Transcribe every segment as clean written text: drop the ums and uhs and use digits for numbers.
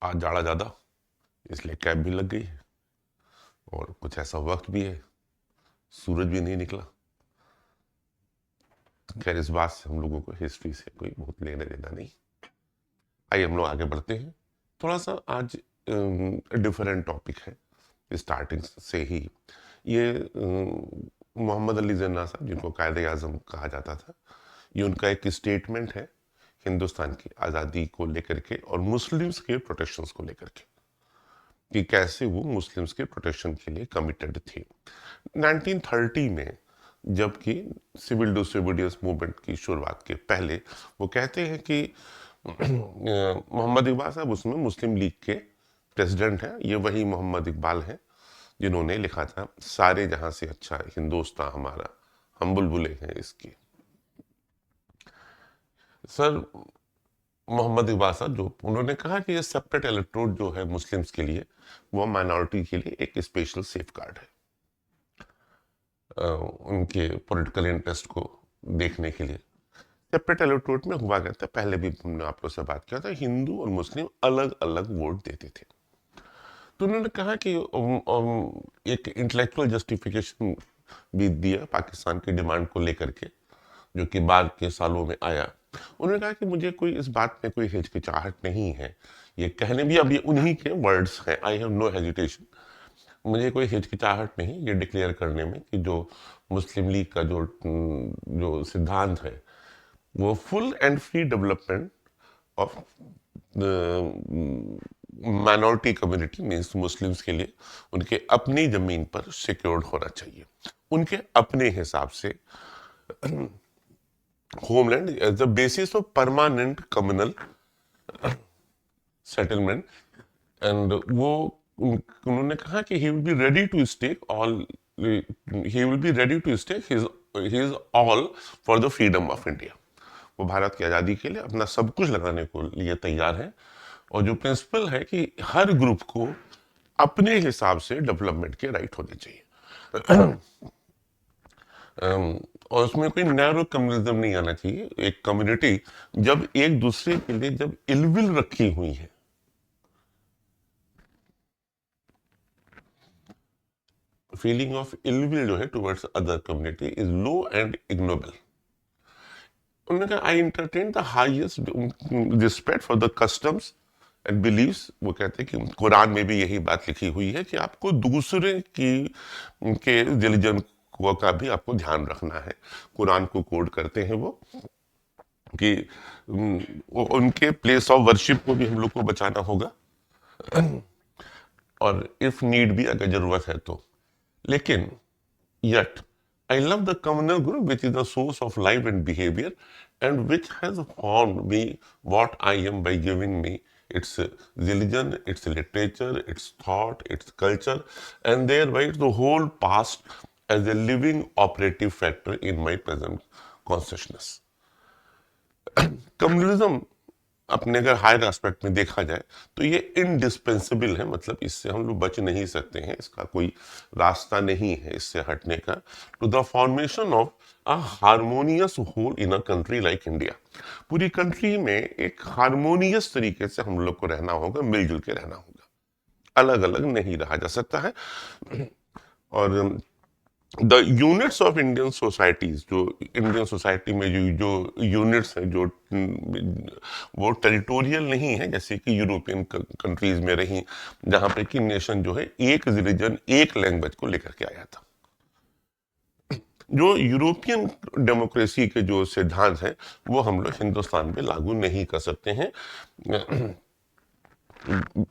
आज जाड़ा ज़्यादा, इसलिए कैब भी लग गई है और कुछ ऐसा वक्त भी है, सूरज भी नहीं निकला। खैर इस बात से हम लोगों को हिस्ट्री से कोई बहुत लेना देना नहीं। आइए हम लोग आगे बढ़ते हैं। थोड़ा सा आज डिफरेंट टॉपिक है स्टार्टिंग से ही। ये मोहम्मद अली जिन्ना साहब, जिनको कायदे आज़म कहा जाता था, ये उनका एक स्टेटमेंट है हिंदुस्तान की आज़ादी को लेकर के और मुस्लिम्स के प्रोटेक्शंस को लेकर के, कि कैसे वो मुस्लिम्स के प्रोटेक्शन के लिए कमिटेड थे। 1930 में जबकि सिविल डिसोबीडियंस मूवमेंट की शुरुआत के पहले वो कहते हैं कि मोहम्मद इकबाल साहब उसमें मुस्लिम लीग के प्रेसिडेंट हैं। ये वही मोहम्मद इकबाल हैं जिन्होंने लिखा था सारे जहां से अच्छा हिंदुस्तान हमारा, हम बुलबुले हैं इसकी। सर मोहम्मद इकबाल साहब जो उन्होंने कहा कि ये सेपरेट इलेक्टोरेट जो है मुस्लिम्स के लिए, वो माइनॉरिटी के लिए एक स्पेशल सेफ गार्ड है उनके पॉलिटिकल इंटरेस्ट को देखने के लिए। सेपरेट इलेक्टोरेट में हुआ करता, पहले भी हमने आप लोग से बात किया था, हिंदू और मुस्लिम अलग अलग वोट देते थे। तो उन्होंने कहा कि एक इंटेलेक्चुअल जस्टिफिकेशन भी दिया पाकिस्तान की डिमांड को लेकर के, जो कि बाद के सालों में आया। उन्होंने कहा कि मुझे कोई इस बात में कोई हिचकिचाहट नहीं है, ये कहने भी अब ये उन्हीं के वर्ड्स हैं, आई हैव नो हेजिटेशन, मुझे कोई हिचकिचाहट नहीं ये डिक्लेयर करने में कि जो मुस्लिम लीग का जो जो सिद्धांत है वो full and free development of minority community means Muslims के लिए उनके अपनी जमीन पर सिक्योर्ड होना चाहिए, उनके अपने हिसाब से homeland as the basis of permanent communal settlement. And वो उन्होंने कहा कि he will be ready to stake all, he will be ready to stake his all for the freedom of India. वो भारत की आज़ादी के लिए अपना सब कुछ लगाने को लिए तैयार है। और जो प्रिंसिपल है कि हर ग्रुप को अपने हिसाब से डेवलपमेंट के राइट होने चाहिए और उसमें कोई नैरो कम्युनिज्म नहीं आना चाहिए। एक कम्युनिटी जब एक दूसरे के लिए जब इलविल रखी हुई है, फीलिंग ऑफ इलविल जो है towards other community is low and ignoble. उन्होंने कहा I entertain the highest respect for the customs and believes. वो कहते हैं कि कुरान में भी यही बात लिखी हुई है कि आपको दूसरे की के रिलीजन का भी आपको ध्यान रखना है। कुरान को कोड करते हैं वो कि उनके प्लेस ऑफ वर्शिप को भी हम लोग को बचाना होगा और इफ नीड भी अगर जरूरत है तो। लेकिन yet I love the communal group which is the source of life and behavior and which has formed me what I am by giving me its religion, its literature, its thought, its culture, and thereby the whole past as a living operative factor in my present consciousness. Communalism अपने अगर higher aspect में देखा जाए तो ये indispensable है, मतलब इससे हम लोग बच नहीं सकते हैं, इसका कोई रास्ता नहीं है इससे हटने का, to the formation of a harmonious whole in a country like India. पूरी कंट्री में एक हार्मोनियस तरीके से हम लोग को रहना होगा, मिलजुल के रहना होगा, अलग अलग नहीं रहा जा सकता है। और the units of Indian societies, जो इंडियन सोसाइटी में जो यूनिट्स हैं जो वो टेरिटोरियल नहीं है जैसे कि यूरोपियन कंट्रीज में रही, जहां पे कि नेशन जो है एक रिलीजन एक लैंग्वेज को लेकर के आया था। जो यूरोपियन डेमोक्रेसी के जो सिद्धांत हैं वो हम लोग हिंदुस्तान में लागू नहीं कर सकते हैं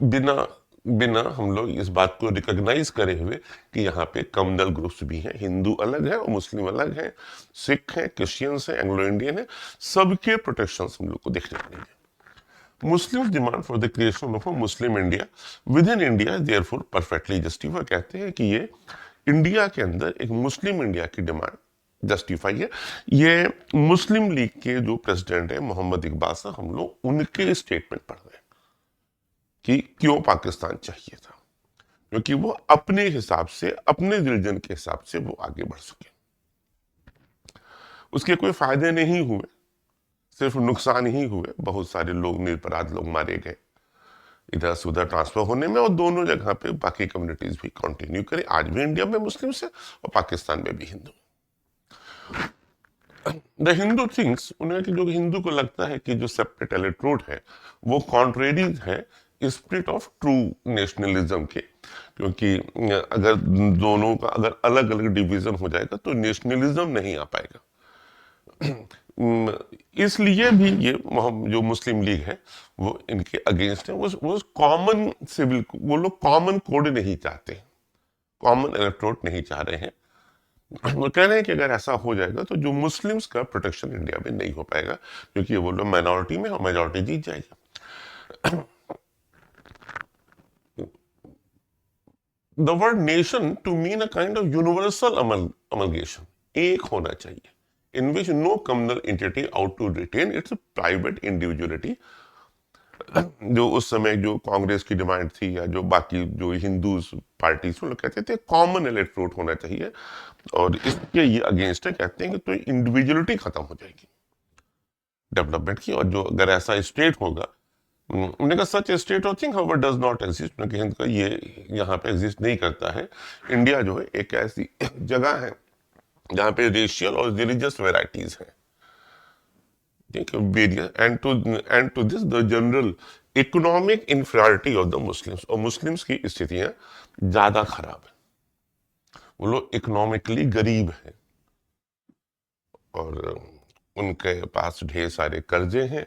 बिना बिना हम लोग इस बात को रिकॉग्नाइज करे हुए कि यहाँ पे कम्युनल ग्रुप्स भी हैं, हिंदू अलग है और मुस्लिम अलग है, सिख हैं, क्रिश्चियंस हैं, एंग्लो इंडियन है, सबके प्रोटेक्शन हम लोग को देखने मिलेंगे। Muslim demand for the creation of a Muslim India within India therefore perfectly justify. कहते हैं कि ये इंडिया के अंदर एक मुस्लिम इंडिया की डिमांड जस्टिफाई है। ये मुस्लिम लीग के जो प्रेसिडेंट है मोहम्मद इकबाल साहब, हम लोग उनके स्टेटमेंट पढ़ रहे हैं कि क्यों पाकिस्तान चाहिए था, क्योंकि वो अपने हिसाब से अपने रिलीजन के हिसाब से वो आगे बढ़ सके। उसके कोई फायदे नहीं हुए, सिर्फ नुकसान ही हुए, बहुत सारे लोग निरपराध लोग मारे गए, इधर से उधर ट्रांसफर होने में, और दोनों जगह पे बाकी कम्युनिटीज भी कंटिन्यू करें। आज भी इंडिया में मुस्लिम्स है और पाकिस्तान में भी हिंदू। द हिंदू थिंग्स, उन्हें कि जो हिंदू को लगता है कि जो सेपरेट इलेक्ट्रोड है वो कॉन्ट्रेरी है स्पिरिट ऑफ ट्रू नेशनलिज्म के, क्योंकि अगर दोनों का अगर अलग अलग डिवीजन हो जाएगा तो नेशनलिज्म नहीं आ पाएगा। इसलिए भी ये जो मुस्लिम लीग है वो इनके अगेंस्ट है। वो कॉमन सिविल, वो लोग कॉमन कोड नहीं चाहते, कॉमन इलेक्ट्रोड नहीं चाह रहे हैं। वो कह रहे हैं कि अगर ऐसा हो जाएगा तो जो मुस्लिम्स का प्रोटेक्शन इंडिया में नहीं हो पाएगा, क्योंकि वो लोग माइनॉरिटी में और मेजॉरिटी जीत जाएगी। The word nation to mean a kind of universal amalgamation, एक होना चाहिए, in which no communal entity ought to retain its private individuality. जो उस समय जो कांग्रेस की डिमांड थी या जो बाकी जो हिंदू पार्टीज वो लोग कहते थे कॉमन इलेक्ट्रोड होना चाहिए, और इसके ये अगेंस्ट है, कहते हैं कि तो इंडिविजुअलिटी खत्म हो जाएगी डेवलपमेंट की। और जो अगर ऐसा स्टेट होगा, उन्होंने कहा such state of thing however does not exist, क्योंकि हिंद का ये यहाँ पे एग्जिस्ट नहीं करता है। इंडिया जो है एक ऐसी जगह है जहाँ पे रेशियल और रिलीजियस वेराइटीज हैं, ठीक है, and to this the general economic inferiority of the Muslims, और मुस्लिम्स की स्थितियां ज्यादा खराब है, वो लोग इकोनॉमिकली गरीब हैं और उनके पास ढेर सारे कर्जे हैं,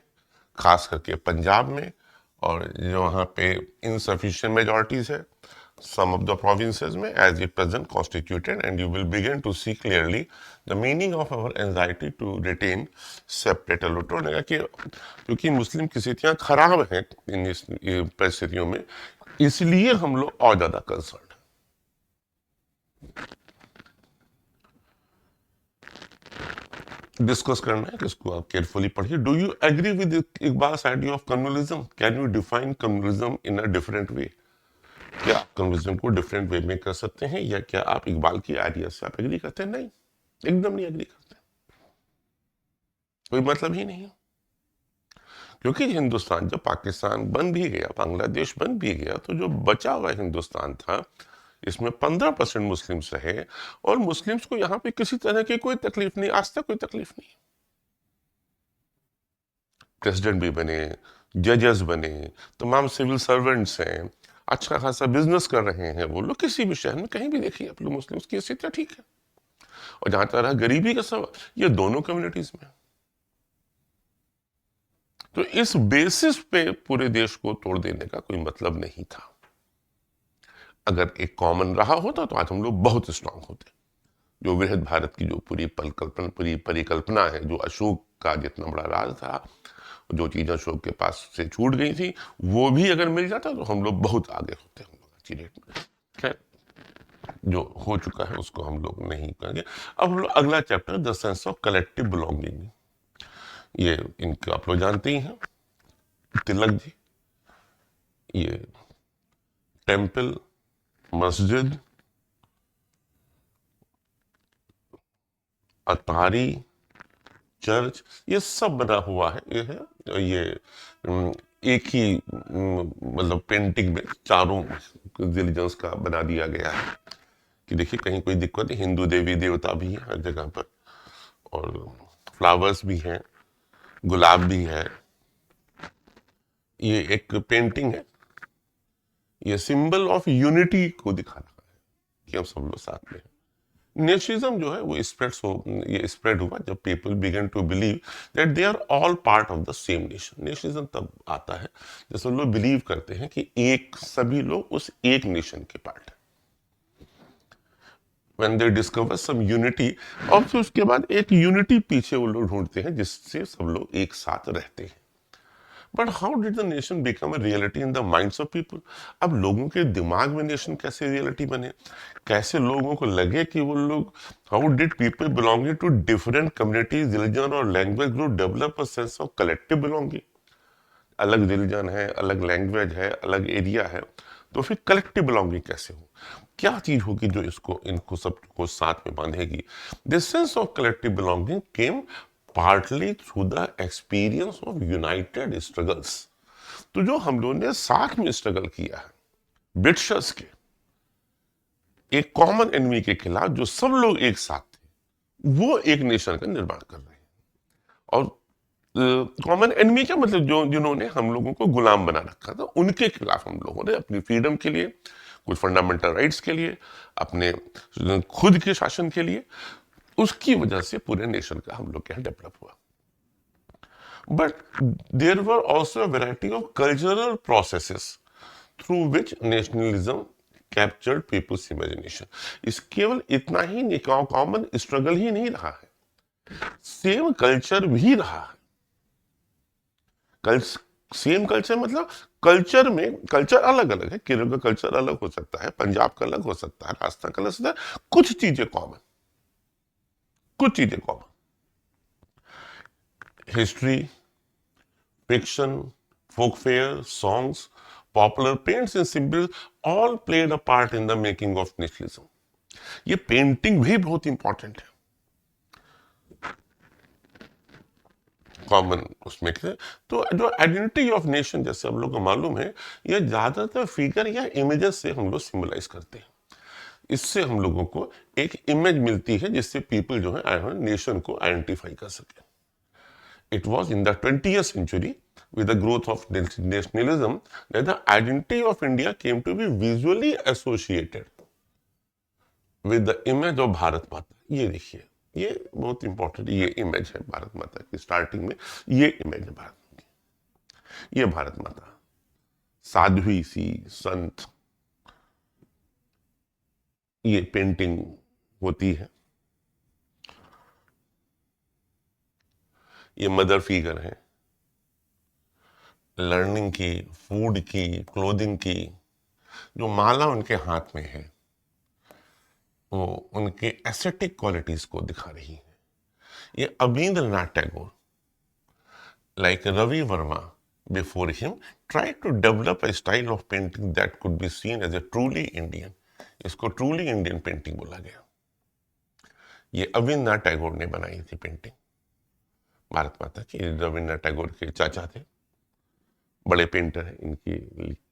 खास करके पंजाब में, और जो वहाँ पे इनसफिशिएंट मेजॉरिटीज है some of the provinces में as it present constituted, and you will begin to see clearly the meaning of our anxiety to retain separate electorate, कि क्योंकि मुस्लिम की स्थितियां खराब हैं इन परिस्थितियों में, इसलिए हम लोग और ज्यादा कंसर्न। डिस्कस करना है, इसको आप केयरफुली पढ़िए। Do you agree with Iqbal's idea of communalism? Can you define communalism in a different way? क्या आप कम्युनिज्म को डिफरेंट वे में कर सकते हैं, या क्या आप इकबाल की आइडिया से आप एग्री करते हैं? नहीं, एकदम नहीं एग्री करते, कोई मतलब ही नहीं है। क्योंकि हिंदुस्तान जब पाकिस्तान बन भी गया, बांग्लादेश बन भी गया, तो जो बचा हुआ हिंदुस्तान था इसमें 15% मुस्लिम्स रहे, और मुस्लिम्स को यहाँ पे किसी तरह की कोई तकलीफ नहीं, आज तक कोई तकलीफ नहीं। प्रेसिडेंट भी बने, जजेस बने, तमाम सिविल सर्वेंट्स हैं, अच्छा खासा बिजनेस कर रहे हैं वो लोग, किसी भी शहर में कहीं भी देखिए आप लोग मुस्लिम्स की स्थिति ठीक है। और जहां तक रहा गरीबी का सवाल, ये दोनों कम्युनिटीज में। तो इस बेसिस पे पूरे देश को तोड़ देने का कोई मतलब नहीं था। अगर एक कॉमन रहा होता तो आज हम लोग बहुत स्ट्रांग होते। जो वृहद भारत की जो पूरी परिकल्पना है, जो अशोक का जितना बड़ा राज था, जो चीजें अशोक के पास से छूट गई थी, वो भी अगर मिल जाता तो हम लोग बहुत आगे होते, हम लोग अच्छी रेट में। खैर, जो हो चुका है उसको हम लोग नहीं करेंगे। अब हम लोग अगला chapter, the sense of collective belonging, ये इनको आप लोग जानते ही हैं, तिलक जी, ये टेम्पल, मस्जिद, अतारी, चर्च, ये सब बना हुआ है। ये एक ही मतलब पेंटिंग में चारों रिलीजन्स का बना दिया गया है कि देखिए कहीं कोई दिक्कत नहीं। हिंदू देवी देवता भी है हर जगह पर, और फ्लावर्स भी हैं, गुलाब भी है। ये एक पेंटिंग है, ये सिंबल ऑफ यूनिटी को दिखा रहा है कि हम सब लोग साथ में हैं। नेशनलिज्म जो है वो ये स्प्रेड हुआ जब people began to believe that they are all part of the same nation. Nationalism तब आता है जैसे लोग बिलीव करते हैं कि एक सभी लोग उस एक नेशन के पार्ट हैं। When they discover some unity, और फिर उसके बाद एक यूनिटी पीछे वो लोग ढूंढते हैं जिससे सब लोग एक साथ रहते हैं। But how did the nation become a reality in the minds of people? अब लोगों के दिमाग में नेशन कैसे रियलिटी बने, कैसे लोगों को लगे कि वो लोग, how did people belonging to different communities, religion और language group develop a sense of collective belonging? अलग रिलीजन है, अलग लैंग्वेज है, अलग एरिया है, तो फिर कलेक्टिव बिलोंगिंग कैसे हो? क्या चीज होगी जो इनको सबको साथ में बांधेगी? This sense of collective belonging came partly through the experience of united struggles। तो जो हम लोगों ने साथ में स्ट्रगल किया है ब्रिटिशर्स के एक कॉमन एनिमी के खिलाफ, जो सब लोग एक साथ थे, वो एक नेशन का निर्माण कर रहे हैं। और कॉमन एनिमी क्या मतलब, जो जिन्होंने हम लोगों को गुलाम बना रखा था, उनके खिलाफ हम लोगों ने अपनी फ्रीडम के लिए, कुछ फंडामेंटल राइट्स के लिए, अपने खुद के शासन के लिए, उसकी वजह से पूरे नेशन का हम लोग क्या डेवलप हुआ। But there were also a variety of cultural processes through which nationalism captured people's imagination. इस केवल इतना ही नहीं, कॉमन स्ट्रगल ही नहीं रहा है, सेम कल्चर भी रहा है। सेम कल्चर मतलब कल्चर में कल्चर अलग अलग है, केरल का कल्चर अलग हो सकता है, पंजाब का अलग हो सकता है, राजस्थान का अलग हो सकता है, कुछ चीजें कॉमन, कुछ चीजें common. History, fiction, folk fair, songs, popular paints and symbols all played a part in the making of nationalism. ये पेंटिंग भी बहुत इंपॉर्टेंट है कॉमन उसमें से। तो जो आइडेंटिटी ऑफ नेशन, जैसे हम लोग को मालूम है, ये ज्यादातर फिगर या इमेजेस से हम लोग सिंबलाइज करते हैं। इससे हम लोगों को एक इमेज मिलती है जिससे पीपल जो है नेशन को आइडेंटिफाई कर सके। It was in the 20th century with the growth of nationalism that the identity of India came to be visually associated with the image of Bharat माता। ये देखिए, ये बहुत इंपॉर्टेंट, ये इमेज है भारत माता की। स्टार्टिंग में ये इमेज है भारत की, ये भारत माता साध्वी सी संत, ये पेंटिंग होती है। ये मदर फिगर है, लर्निंग की, फूड की, क्लोथिंग की। जो माला उनके हाथ में है वो उनके एस्थेटिक क्वालिटीज को दिखा रही है। ये अवींद्रनाथ Tagore, like Ravi Verma before him, tried to develop a style of painting that could be seen as a truly Indian. इसको truly Indian painting बोला गया। ये अवींद्रनाथ टैगोर ने बनाई थी पेंटिंग भारत माता की। रविन्द्रनाथ टैगोर के चाचा थे, बड़े पेंटर हैं। इनकी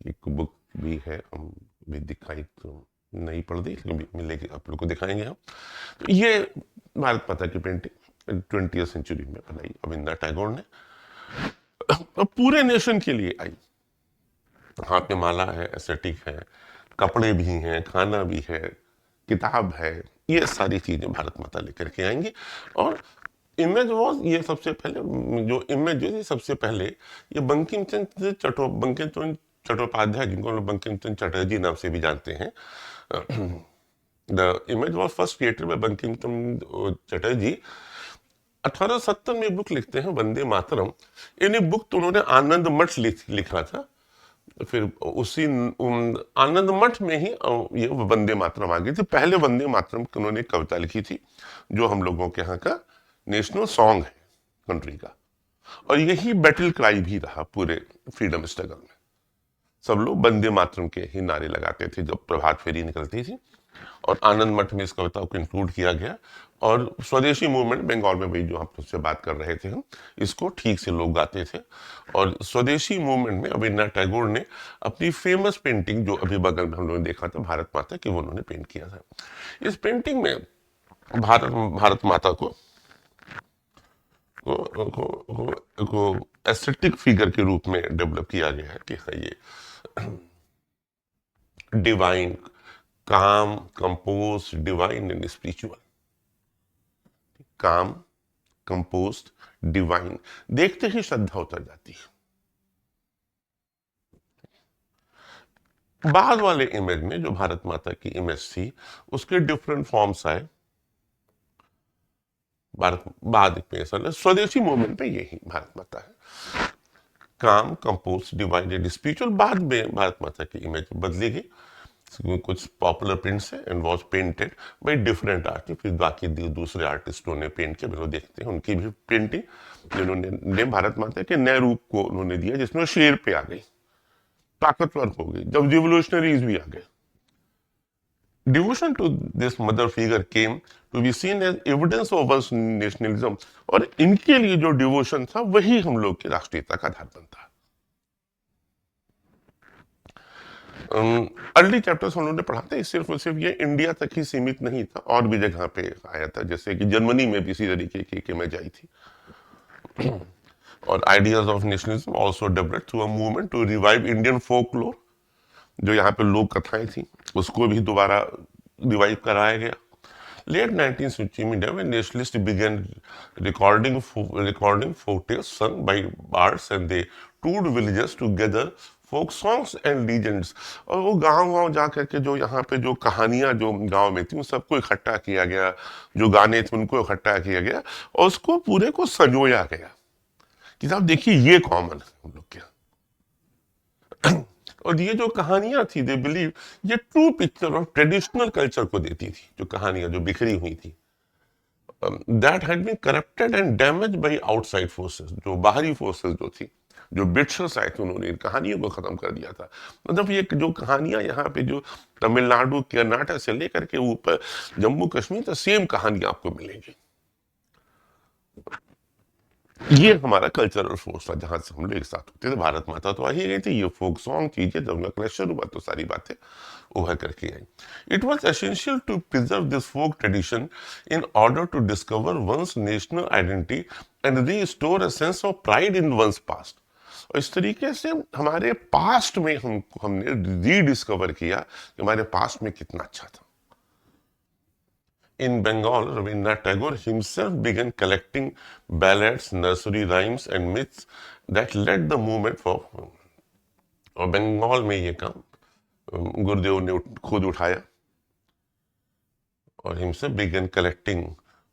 एक बुक भी है, हम भी दिखाई तो नहीं पढ़ दी, लेकिन मिलेगी, आप लोग को दिखाएंगे हम। तो ये भारत माता की पेंटिंग 20th century में बनाई रविन्द्रनाथ टैगोर ने, तो पूरे नेशन के लिए आई। हाथ में माला है, एस्थेटिक है, कपड़े भी हैं, खाना भी है, किताब है, ये सारी चीजें भारत माता लेकर के आएंगी। और इमेज वॉज, ये सबसे पहले जो इमेज जो थी, सबसे पहले ये बंकिम चंद्र चट्टोपाध्याय, जिनको हम लोग बंकिम चंद्र चटर्जी नाम से भी जानते हैं, the image was first created by Bankim Chandra Chatterjee. 1870 में बुक लिखते हैं वंदे मातरम। इन बुक तो उन्होंने आनंद मठ लिखा था, फिर उसी आनंद मठ में ही ये वंदे मातरम आ गई थी। पहले वंदे मातरम की उन्होंने कविता लिखी थी, जो हम लोगों के यहाँ का नेशनल सॉन्ग है कंट्री का, और यही बैटल क्राई भी रहा पूरे फ्रीडम स्ट्रगल में। सब लोग वंदे मातरम के ही नारे लगाते थे जब प्रभात फेरी निकलती थी, और आनंद मठ में इस कविता को इंक्लूड किया गया। और स्वदेशी मूवमेंट बंगाल में, वही जो हम तुझसे बात कर रहे थे, हम इसको ठीक से लोग गाते थे। और स्वदेशी मूवमेंट में रविन्द्रनाथ टैगोर ने अपनी फेमस पेंटिंग, जो अभी बगल में हम लोगों ने देखा था, भारत माता की, वो उन्होंने पेंट किया था। इस पेंटिंग में भारत माता को एस्थेटिक फिगर के रूप में डेवलप किया गया है कि हाँ, ये डिवाइन, काम, कंपोज, डिवाइन एंड स्पिरिचुअल। काम, कंपोस्ट, डिवाइन, देखते ही श्रद्धा उतर जाती है। बाद वाले इमेज में जो भारत माता की इमेज थी, उसके डिफरेंट फॉर्म्स आए। बाद में स्वदेशी मूवमेंट पे यही भारत माता है, काम, कंपोस्ट, डिवाइन एंड स्पिरिचुअल। बाद में भारत माता की इमेज बदली गई, कुछ पॉपुलर प्रिंट्स है and was painted by different artist. फिर बाकी दूसरे आर्टिस्टों ने पेंट किया, लोग देखते हैं उनकी भी पेंटिंग, जिन्होंने भारत माता के नए रूप को उन्होंने दिया, जिसमें शेर पे आ गई, ताकतवर हो गई, जब रिवोल्यूशनरीज भी आ गए। Devotion to this mother figure came to be seen as evidence of one's nationalism, और इनके लिए जो डिवोशन था वही हम लोग की राष्ट्रीयता का आधार बनता है। अर्ली चैप्टर्स हम लोगों ने पढ़ा था, सिर्फ और सिर्फ ये इंडिया तक ही सीमित नहीं था, और भी जगह पे आया था, जैसे कि जर्मनी में भी इसी तरीके की इमेज आई थी। और ideas of nationalism also developed through a movement to revive Indian folklore, जो यहाँ पे लोक कथाएं थी उसको भी दोबारा रिवाइव कराया गया। Late 19th century India, when nationalists began recording folk tales sung by bards, and they toured villages to gather folk songs and legends। और वो गांव-गांव जा करके जो यहाँ पे जो कहानियां जो गांव में थी उन सबको इकट्ठा किया गया, जो गाने थे उनको इकट्ठा किया गया और उसको पूरे को संजोया गया कि साहब देखिए ये कॉमन है हम लोग के। और ये जो कहानियां थी, दे बिलीव, ये true picture of traditional culture को देती थी, जो कहानियां जो बिखरी हुई थी, that had been corrupted and damage by outside forces, जो बाहरी फोर्सेस जो थी, जो ब्रिटिशर्स आए थे, उन्होंने इन कहानियों को खत्म कर दिया था। मतलब ये जो कहानियां यहाँ पे जो तमिलनाडु कर्नाटक से लेकर के ऊपर जम्मू कश्मीर तक सेम कहानियां आपको मिलेंगी। ये हमारा कल्चरल फोर्स था, जहां से हम लोग एक साथ होते थे। भारत माता तो आ ही गई थी, ये फोक सॉन्ग चीजें जब उनका क्लैशर हुआ तो सारी बातें उभर करके आई। It was essential to preserve this folk tradition in order to discover one's national identity and restore a sense of pride in one's past. और इस तरीके से हमारे पास्ट में हमने रीडिस्कवर किया कि हमारे पास्ट में कितना अच्छा था। In Bengal, Rabindranath Tagore himself began collecting ballads, nursery rhymes and myths that led the movement for। और बंगाल में ये काम गुरुदेव ने खुद उठाया और himself began collecting,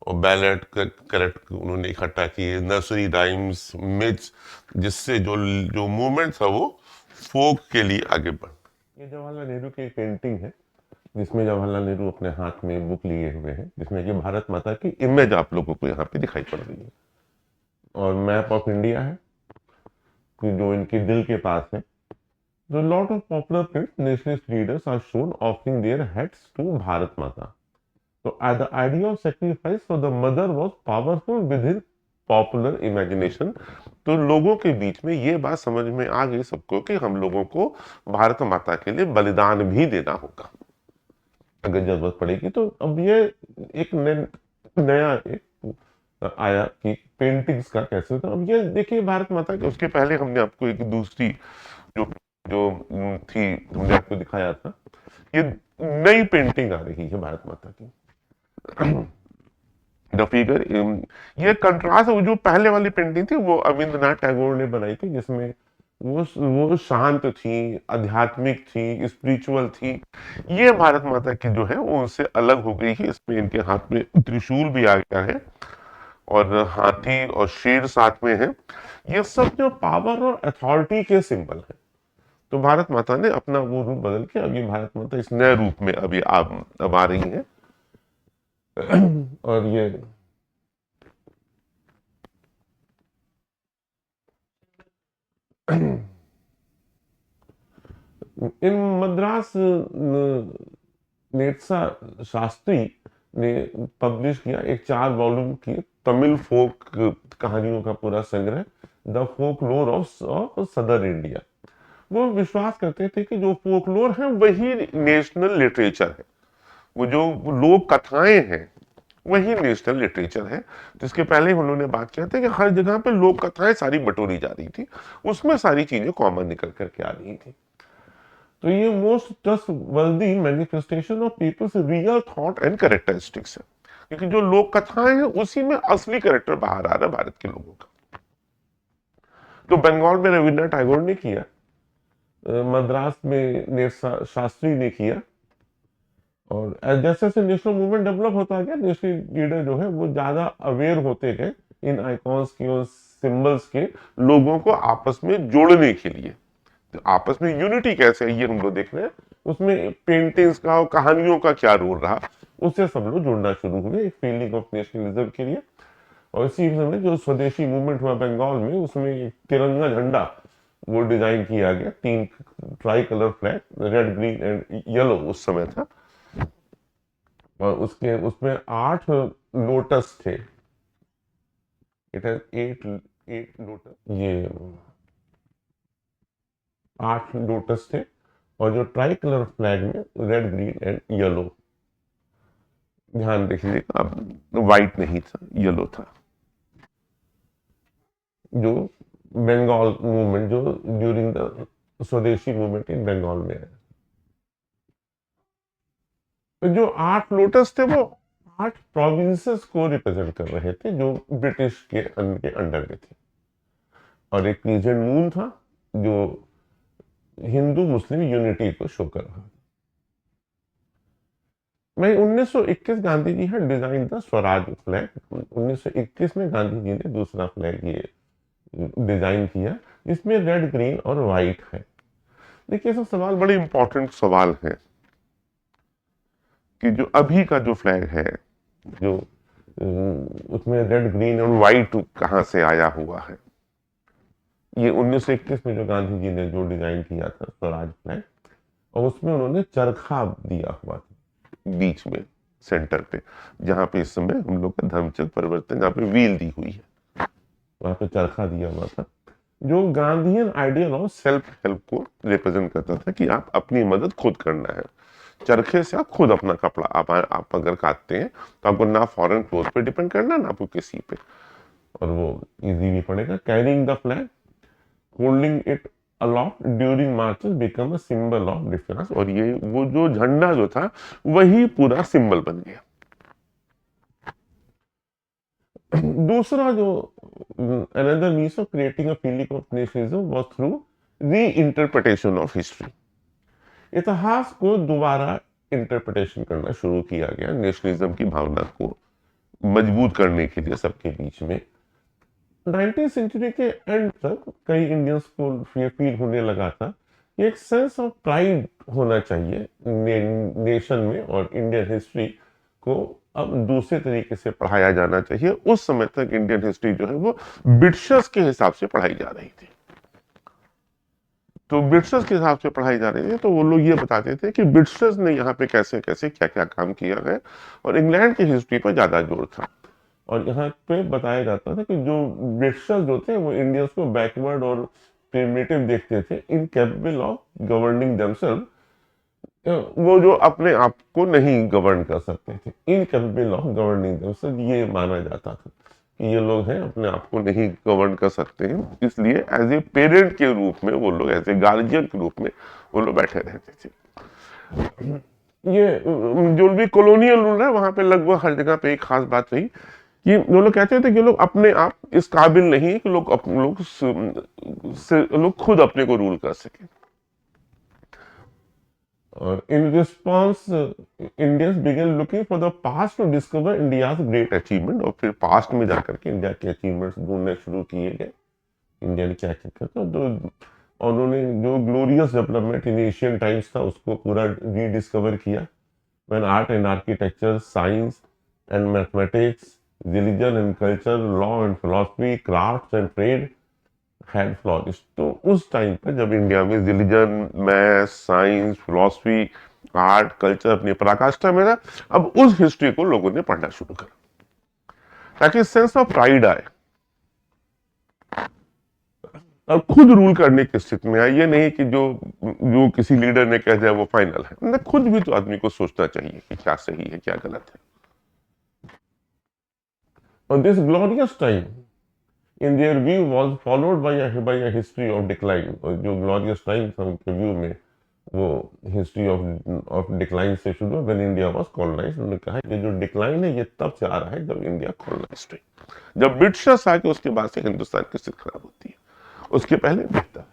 और बैलेट कलेक्ट उन्होंने इकट्ठा किए, नर्सरी राइम्स, मिथ्स, जिससे जो जो मूवमेंट था वो फोक के लिए आगे बढ़। ये जवाहरलाल नेहरू की पेंटिंग है जिसमें जवाहरलाल नेहरू अपने हाथ में बुक लिए हुए हैं, जिसमें कि भारत माता की इमेज आप लोगों को यहाँ पे दिखाई पड़ रही है, और मैप ऑफ इंडिया है जो इनके दिल के पास है। The lot of popular print nationalist leaders are shown offering their heads to Bharat Mata. So the idea of sacrifice for the mother was powerful within popular imagination। तो लोगों के बीच में ये बात समझ में आ गई सबको कि हम लोगों को भारत माता के लिए बलिदान भी देना होगा अगर जरूरत पड़ेगी। तो अब ये एक नया एक आया कि पेंटिंग्स का कैसे होता। अब ये देखिए भारत माता के, उसके पहले हमने आपको एक दूसरी जो जो थी हमने आपको दिखाया था, ये नई पेंटिंग आ रही है भारत माता की, द फिगर। ये कंट्रास्ट है, वो जो पहले वाली पेंटिंग थी वो रविंद्रनाथ टैगोर ने बनाई थी, जिसमें वो शांत थी, आध्यात्मिक थी, स्पिरिचुअल थी। ये भारत माता की जो है वो उनसे अलग हो गई है। इसमें इनके हाथ में त्रिशूल भी आ गया है और हाथी और शेर साथ में है। ये सब जो पावर और अथॉरिटी के सिंबल है। तो भारत माता ने अपना वो रूप बदल के अब ये भारत माता इस नए रूप में अभी अब आ रही है। और ये इन मद्रास नेत्सा शास्त्री ने पब्लिश किया एक 4 वॉल्यूम की तमिल फोक कहानियों का पूरा संग्रह, द फोकलोर ऑफ सदर इंडिया। वो विश्वास करते थे कि जो फोकलोर है वही नेशनल लिटरेचर है, वो जो लोक कथाएं हैं वही नेशनल लिटरेचर है। जिसके पहले उन्होंने बात किया था कि हर जगह पे लोक कथाएं सारी बटोरी जा रही थी, उसमें सारी चीजें कॉमन निकल करके आ रही थी। तो ये most trustworthy manifestation of people's real thought and characteristics है, क्योंकि जो लोक कथाएं हैं उसी में असली कैरेक्टर बाहर आ रहा है भारत के लोगों का। तो बंगाल में रविंद्रनाथ टैगोर ने किया, मद्रास में नेत्सा शास्त्री ने किया, और जैसे जैसे नेशनल मूवमेंट डेवलप होता गया, नेशनल लीडर जो है वो ज्यादा अवेयर होते गए इन आइकॉन्स की और सिंबल्स के, लोगों को आपस में जोड़ने के लिए। तो आपस में यूनिटी कैसे है ये हम लोग देख रहे हैं, उसमें पेंटिंग्स का और कहानियों का क्या रोल रहा, उससे सब लोग जुड़ना शुरू हुए एक फीलिंग ऑफ नेशनलिज्म के लिए। और इसी समय जो स्वदेशी मूवमेंट हुआ बंगाल में, उसमें तिरंगा झंडा वो डिजाइन किया गया, 3 try colour flag, red green and yellow उस समय था, और उसमें 8 लोटस थे। इट हैज 8 लोटस, ये 8 लोटस थे, और जो ट्राई कलर फ्लैग में रेड ग्रीन एंड येलो, ध्यान देखिएगा अब व्हाइट नहीं था, येलो था, जो बंगाल मूवमेंट जो ड्यूरिंग द स्वदेशी मूवमेंट इन बंगाल में है। तो जो 8 लोटस थे वो 8 प्रोविंसेस को रिप्रेजेंट कर रहे थे जो ब्रिटिश के अंडर में थे, और एक क्रिसेंट मून था जो हिंदू मुस्लिम यूनिटी को शो कर रहा था। भाई 1921 गांधी जी है डिजाइन द स्वराज फ्लैग। 1921 में गांधी जी ने दूसरा फ्लैग ये डिजाइन किया, इसमें रेड ग्रीन और व्हाइट है। देखिए सब सवाल बड़े इंपॉर्टेंट सवाल है कि जो अभी का जो फ्लैग है, जो उसमें रेड ग्रीन और व्हाइट कहां से आया हुआ है। ये 1921 में जो गांधी जी ने जो डिजाइन किया था स्वराज फ्लैग, और उसमें उन्होंने चरखा दिया हुआ था बीच में सेंटर पे, जहां पे इस समय हम लोग का धर्मचक्र परिवर्तन जहां पे व्हील दी हुई है, वहां पे चरखा दिया हुआ था, जो Gandhian ideal of self help को रिप्रेजेंट करता था कि आप अपनी मदद खुद करना है। चरखे से आप खुद अपना कपड़ा आप अगर काटते हैं तो आपको ना फॉरेन क्लोथ पे डिपेंड करना, ना आपको किसी पे, और वो इजी भी पड़ेगा। Carrying the flag, holding it aloft during marches become a symbol of defence, और ये वो जो झंडा जो था वही पूरा सिंबल बन गया। दूसरा जो another means of creating a feeling of nationalism was through reinterpretation of history। इतिहास को दोबारा इंटरप्रिटेशन करना शुरू किया गया नेशनलिज्म की भावना को मजबूत करने के लिए सबके बीच में। 19वीं सेंचुरी के एंड तक कई इंडियंस को फील होने लगा था कि एक सेंस ऑफ प्राइड होना चाहिए नेशन में, और इंडियन हिस्ट्री को अब दूसरे तरीके से पढ़ाया जाना चाहिए। उस समय तक इंडियन हिस्ट्री जो है वो ब्रिटिशर्स के हिसाब से पढ़ाई जा रही थी। तो ब्रिटिशर्स के हिसाब से पढ़ाई जा रही थी, तो वो लोग ये बताते थे कि ब्रिटिशर्स ने यहाँ पे कैसे कैसे क्या क्या काम किया है, और इंग्लैंड की हिस्ट्री पर ज्यादा जोर था। और यहाँ पे बताया जाता था कि जो ब्रिटिशर्स जो थे वो इंडियंस को बैकवर्ड और प्रिमिटिव देखते थे, इनकेपेबल ऑफ गवर्निंग देमसेल्फ, वो जो अपने आप को नहीं गवर्न कर सकते थे, इनकेपेबल ऑफ गवर्निंग देमसेल्फ, ये माना जाता था कि ये लोग हैं अपने आप को नहीं गवर्न कर सकते हैं, इसलिए एज ए पेरेंट के रूप में वो लोग, एज ए गार्जियन के रूप में वो लोग बैठे रहते थे। ये जो भी कॉलोनियल रूल है वहां पे लगभग हर जगह पे एक खास बात रही कि वो लोग कहते थे कि लोग अपने आप इस काबिल नहीं कि लोग खुद अपने को रूल कर सके। और in response Indians began looking for the past to discover India's great achievement, और फिर पास्ट में जाकर के इंडिया के अचीवमेंट्स ढूंढने शुरू किए गए, इंडिया ने क्या क्या करता। तो उन्होंने जो glorious development in Asian times था उसको पूरा रीडिस्कवर किया। When art and architecture, science and mathematics, religion and culture, law and philosophy, craft and trade had flourished. तो उस टाइम पर जब इंडिया में religion, math, science, philosophy, art, culture अपनी पराकाष्ठा में था, अब उस हिस्ट्री को लोगों ने पढ़ना शुरू करा ताकि सेंस ऑफ प्राइड आए और खुद रूल करने की स्थिति में आए। ये नहीं कि जो जो किसी लीडर ने कह दिया वो फाइनल है, मतलब खुद भी तो आदमी को सोचना चाहिए कि क्या सही है क्या गलत है। और this glorious time in their view was followed by a history of decline। और जो glorious time था उनके व्यू में वो हिस्ट्री ऑफ डिक्लाइन से शुरू हुआ व्हेन इंडिया वाज कॉलोनाइज्ड। उन्होंने कहा कि जो डिक्लाइन है ये तब से आ रहा है जब इंडिया कॉलोनाइज्ड है, जब ब्रिटिशर्स आके उसके बाद से हिंदुस्तान की स्थिति खराब होती है, उसके पहले बेहतर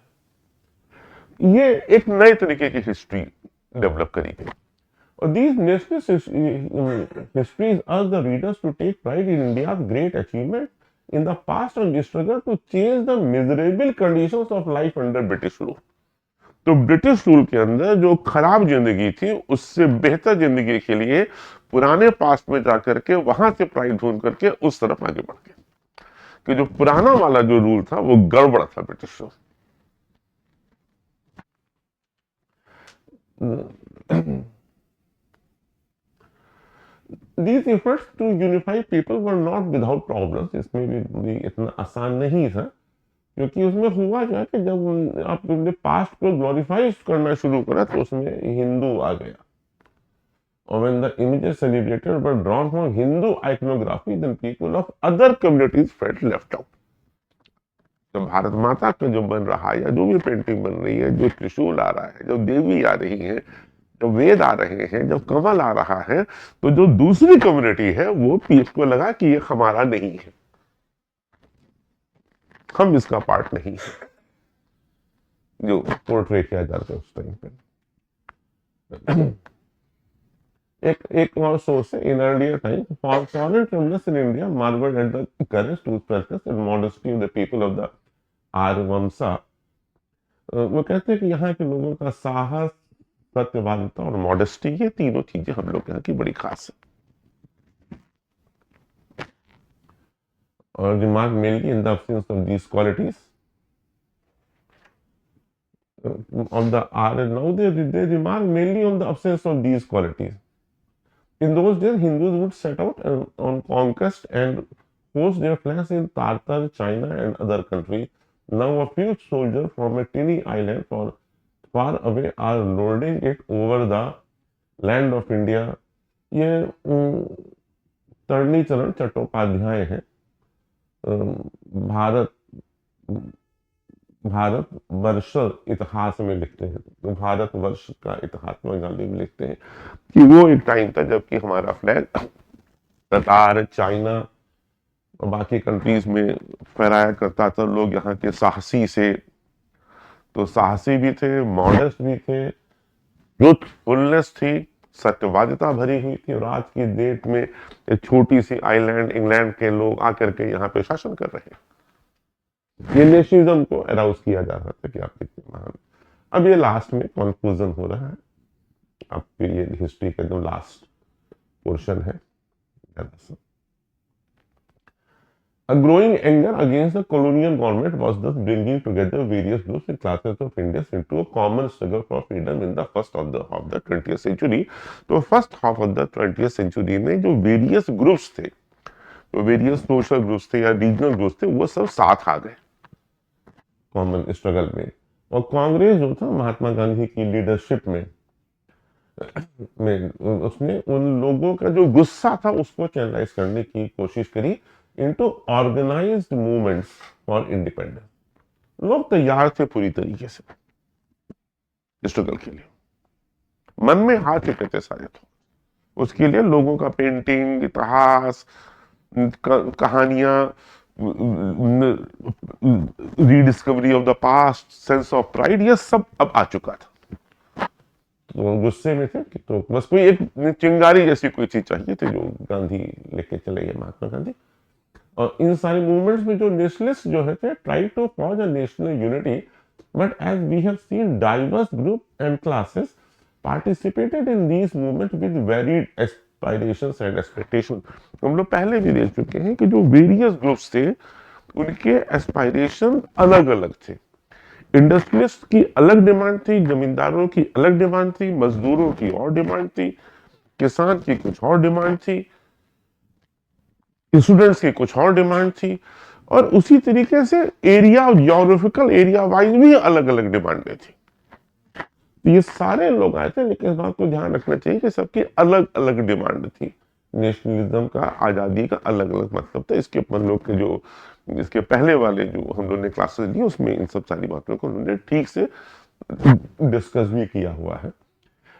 है। ये एक नए तरीके की हिस्ट्री डेवलप करी गई। और these nationalist histories urge the readers to take pride in India's great achievement in the past and struggle to change the miserable conditions of life under British rule। तो ब्रिटिश रूल के अंदर जो खराब जिंदगी थी उससे बेहतर जिंदगी के लिए पुराने पास्ट में जाकर के वहां से प्राइड ढूंढ करके उस तरफ आगे बढ़ गए कि जो पुराना वाला जो रूल था वो गड़बड़ था British rule. These efforts to unify people were not without problems। इसमें भी इतना आसान नहीं था क्योंकि उसमें हुआ क्या कि जब आपने पास्ट को ग्लोरीफाई करना शुरू करा तो उसमें हिंदू आ गया। और when the images celebrated were drawn from Hindu iconography, then people of other communities felt left out. तो भारत माता का जो बन रहा है या जो भी पेंटिंग बन रही है, जो त्रिशूल आ रहा है, जो देवी आ रही है, जो वेद आ रहे हैं, जो कमल आ रहा है, तो जो दूसरी कम्युनिटी है वो पीस को लगा कि ये हमारा नहीं है, हम इसका पार्ट नहीं है, जो पोर्ट्रे किया जाता है उस टाइम पे। एक और सोर्स है, in earlier time foreign travellers in India marvelled at the courage, truthfulness and modesty of the people of the Aryavansha. वो कहते हैं कि यहाँ के लोगों का साहस, सत्यवादिता और मॉडेस्टी, ये तीनों चीजें हम लोग यहाँ की बड़ी खास है। और remark mainly in the absence of these qualities of the Arya. Now they remark mainly on the absence of these qualities. In those days, Hindus would set out on conquest and force their flanks in Tartar, China, and other countries. Now, a few soldiers from a tiny island far away are lording it over the land of India. ये तरणी चरण चट्टोपाध्याय है। भारत वर्ष इतिहास में लिखते हैं, तो भारत वर्ष का इतिहास में गांधी में लिखते हैं कि वो एक टाइम था जबकि हमारा फ्लैग कतार, चाइना और बाकी कंट्रीज में फहराया करता था। लोग यहाँ के साहसी से, तो साहसी भी थे, मॉडेस्ट भी थे, यूथफुलनेस थी, सत्यवादिता भरी हुई थी। और आज की डेट में एक छोटी सी आइलैंड इंग्लैंड के लोग आकर के यहाँ पे शासन कर रहे हैं। ये नेशनलिज्म को अराउज किया जा रहा था कि आप कितने महान। अब ये लास्ट में कंक्लूजन हो रहा है, आपकी ये हिस्ट्री का जो लास्ट पोर्शन है। A growing anger against the colonial government was thus bringing together various groups and classes of Indians into a common struggle for freedom in the first half of the 20th century. तो first half of the 20th century में जो various groups थे, जो various social groups थे या regional groups थे, वो सब साथ आ गए कॉमन स्ट्रगल में। और कांग्रेस जो था महात्मा गांधी की लीडरशिप में उसने उन लोगों का जो गुस्सा था उसको चैनलाइज करने की कोशिश करी into organised movements for independence. लोग तैयार थे पूरी तरीके से स्ट्रगल के लिए, मन में हाथ टिकते सारे थे। उसके लिए लोगों का पेंटिंग, इतिहास, कहानियां, rediscovery of the past, sense of pride, ये सब अब आ चुका था। तो गुस्से में थे कि तो बस कोई एक चिंगारी जैसी कोई चीज चाहिए थी जो गांधी लेके चले गए, महात्मा गांधी। और इन सारे मूवमेंट्स में जो नेशनलिस्ट जो है they try to forge a national unity, but as we have seen diverse group and classes participated in these movements with varied aspirations and expectations. हम लोग पहले भी देख चुके हैं कि जो वेरियस ग्रुप्स थे उनके एस्पायरेशन अलग अलग थे। इंडस्ट्रियलिस्ट की अलग डिमांड थी, जमींदारों की अलग डिमांड थी, मजदूरों की और डिमांड थी, किसान की कुछ और डिमांड थी, स्टूडेंट्स की कुछ और डिमांड थी, और उसी तरीके से एरिया, ज्योग्राफिकल एरिया वाइज भी अलग अलग डिमांडें थी। ये सारे लोग आए थे, लेकिन इस बात को ध्यान रखना चाहिए कि सबकी अलग अलग डिमांड थी। नेशनलिज्म का, आज़ादी का अलग अलग मतलब था। इसके हम लोग के जो इसके पहले वाले जो हम लोग ने क्लासेस ली उसमें इन सब सारी बातों को उन्होंने ठीक से डिस्कस भी किया हुआ है।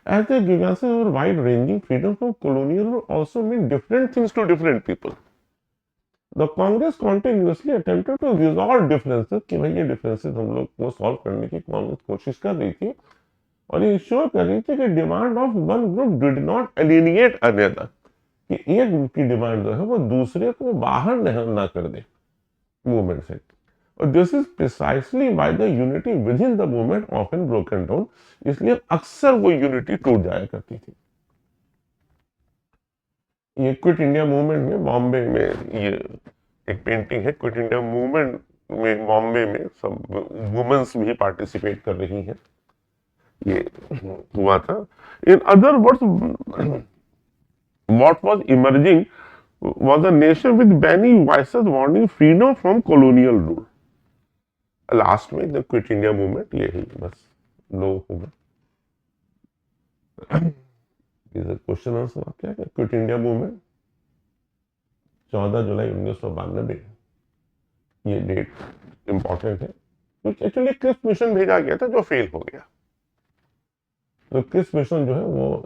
As the grievances were wide-ranging, freedom from colonial rule also meant different things to different people. The Congress continuously attempted to resolve differences कि भाई ये differences हम लोग को सॉल्व करने की कांग्रेस कोशिश कर रही थी, और ये इंश्योर कर रही थी कि demand of one group did not alienate another, कि एक ग्रुप की डिमांड जो है वो दूसरे को बाहर ना कर दे मूवमेंट से। और this is precisely why the unity with in the movement often broken down, इसलिए अक्सर वो यूनिटी टूट जाया करती थी। ये क्विट इंडिया मूवमेंट में बॉम्बे में ये एक पेंटिंग है, क्विट इंडिया मूवमेंट में बॉम्बे में सब वुमेन्स भी पार्टिसिपेट कर रही हैं, ये हुआ था। In other words what was emerging was a nation with many voices wanting freedom from colonial rule. Last में द क्विट इंडिया मूवमेंट, यही बस लो होगा। क्वेश्चन आंसर क्या है? क्विट इंडिया मूवमेंट 14 जुलाई 1992, ये डेट इंपॉर्टेंट है क्योंकि एक्चुअली क्रिस मिशन भेजा गया था जो फेल हो गया। तो क्रिस मिशन जो है वो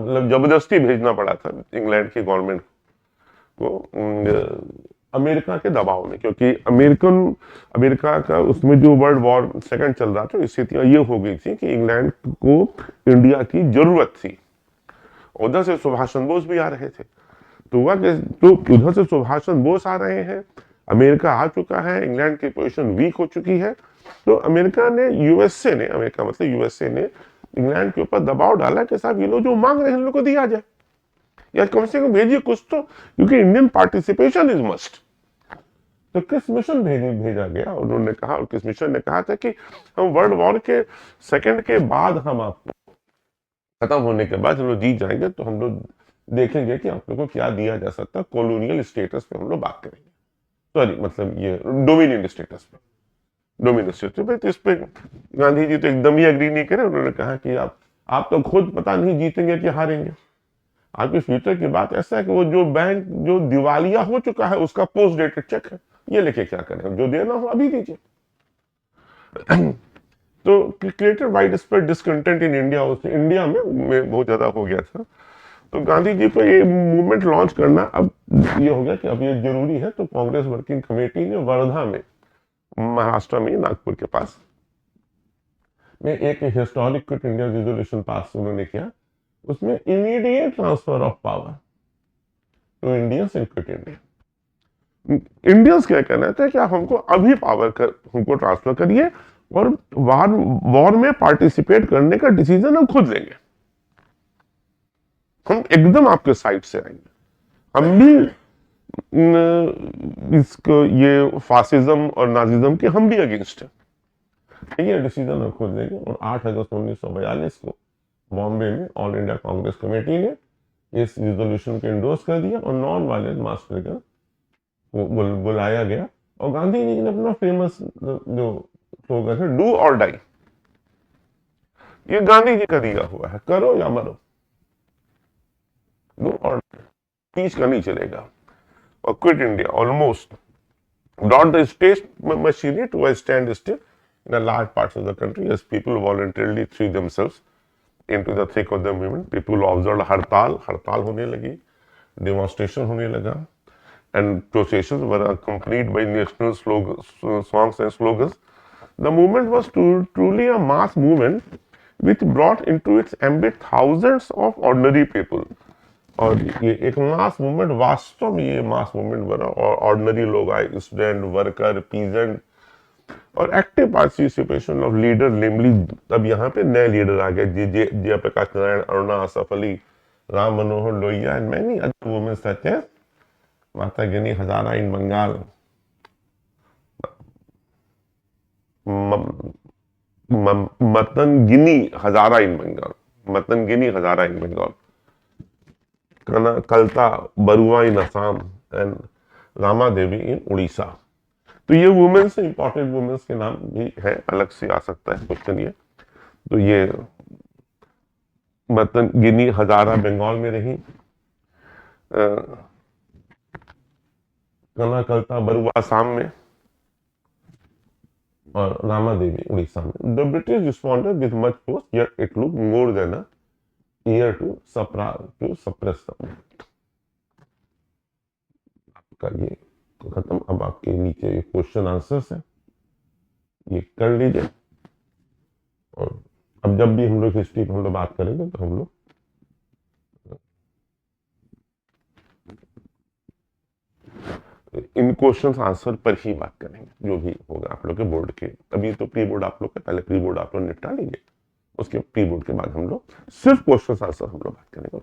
मतलब जबरदस्ती भेजना पड़ा था इंग्लैंड की गवर्नमेंट को अमेरिका के दबाव में, क्योंकि अमेरिका का उसमें जो वर्ल्ड वॉर सेकंड चल रहा था, स्थितियां ये हो गई थी कि इंग्लैंड को इंडिया की जरूरत थी। उधर से सुभाष चंद्र बोस भी आ रहे थे, तो हुआ कि तो उधर से सुभाष चंद्र बोस आ रहे हैं, अमेरिका आ चुका है, इंग्लैंड की पोजीशन वीक हो चुकी है, तो अमेरिका मतलब यूएसए ने इंग्लैंड के ऊपर दबाव डाला कि साहब ये लोग जो मांग रहे हैं इन लोग को दिया जाए, या कम से कम भेजिए कुछ तो, क्योंकि इंडियन पार्टिसिपेशन इज मस्ट। तो किस मिशन भेजा गया, उन्होंने कहा, और किस मिशन ने कहा था कि हम वर्ल्ड वॉर के सेकंड के बाद, हम आपको खत्म होने के बाद हम लोग जीत जाएंगे तो हम लोग देखेंगे कि आप लोग को क्या दिया जा सकता है, कॉलोनियल स्टेटस पे हम लोग बात करेंगे, सॉरी मतलब ये डोमिनियन स्टेटस पे, डोमिनियन स्टेटस पे। तो इस पे गांधी जी तो एकदम ही एग्री नहीं करे, उन्होंने कहा कि आप तो खुद पता नहीं जीतेंगे कि हारेंगे, आपके फ्यूचर की बात ऐसा है कि वो जो बैंक जो दिवालिया हो चुका है उसका पोस्ट डेटेड चेक है, ये लेके क्या करें, जो देना हो अभी दीजिए। तो created wide spread discontent in India, India में बहुत ज्यादा हो गया था। तो गांधी जी को ये मूवमेंट लॉन्च करना अब ये हो गया कि अब ये जरूरी है, तो कांग्रेस वर्किंग कमेटी ने वर्धा में, महाराष्ट्र में, नागपुर के पास में एक historic quit India resolution pass उन्होंने किया, उसमें immediate transfer of power to Indians in quit India. Indians क्या कहना था कि आप हमको अभी हमको ट्रांसफर करिए और वॉर में पार्टिसिपेट करने का डिसीजन हम खुद लेंगे, हम एकदम आपके साइड से आएंगे, हम भी इसको ये फासिज्म और नाजिज्म के हम भी अगेंस्ट है, ये डिसीजन हम खुद लेंगे। और 8 अगस्त 1942 को बॉम्बे में ऑल इंडिया कांग्रेस कमेटी ने इस रिजोल्यूशन को इंडोर्स कर दिया और नॉन वायलेंट मास स्ट्रगल बुलाया गया। और गांधी जी ने अपना फेमस जो स्लोगन है, डू और डाई, ये गांधी जी का दिया हुआ है, करो या मरो, डू और पीछ का नहीं चलेगा। और quit India almost brought the state machinery to a standstill in a large parts of the country as people voluntarily threw themselves into the thick of the movement. People observed हड़ताल होने लगी, demonstration होने लगा, and processions were accompanied by national songs and slogans. The movement was truly a mass movement which brought into its ambit thousands of ordinary people. और ये एक mass movement, वास्तव में ये मास मूवमेंट बना और ऑर्डिनरी लोग आए, स्टूडेंट, वर्कर, पीजेंट, और active participation of leader, namely अब यहाँ पे नए लीडर आ गए, Jayaprakash Narayan, Aruna Asaf Ali, Ram Manohar Lohia, and many other women such as Matangini Hazra in Bengal, Matangini Hazra in Bengal, Kanaklata Barua in Assam, and Rama Devi in Orissa. तो ये वुमेन्स, इंपॉर्टेंट वुमेन्स के नाम भी है, अलग से आ सकता है क्वेश्चन ये। तो ये मतनगिनी हजारा बंगाल में रही, कलता बरुआ असम में, और रामा देवी उड़ीसा में। The British responded with much force, yet it took more than a year to suppress the movement। आपका ये खत्म। अब आपके नीचे ये क्वेश्चन आंसर्स है, ये कर लीजिए। और अब जब भी हम लोग हिस्ट्री पर हम लोग बात करेंगे तो हम लोग इन क्वेश्चन आंसर पर ही बात करेंगे, जो भी होगा आप लोग के बोर्ड के। अभी तो प्री बोर्ड आप लोग के, पहले प्री बोर्ड आप लोग निपटा लेंगे, उसके प्री बोर्ड के बाद हम लोग सिर्फ क्वेश्चन आंसर हम लोग बात करेंगे।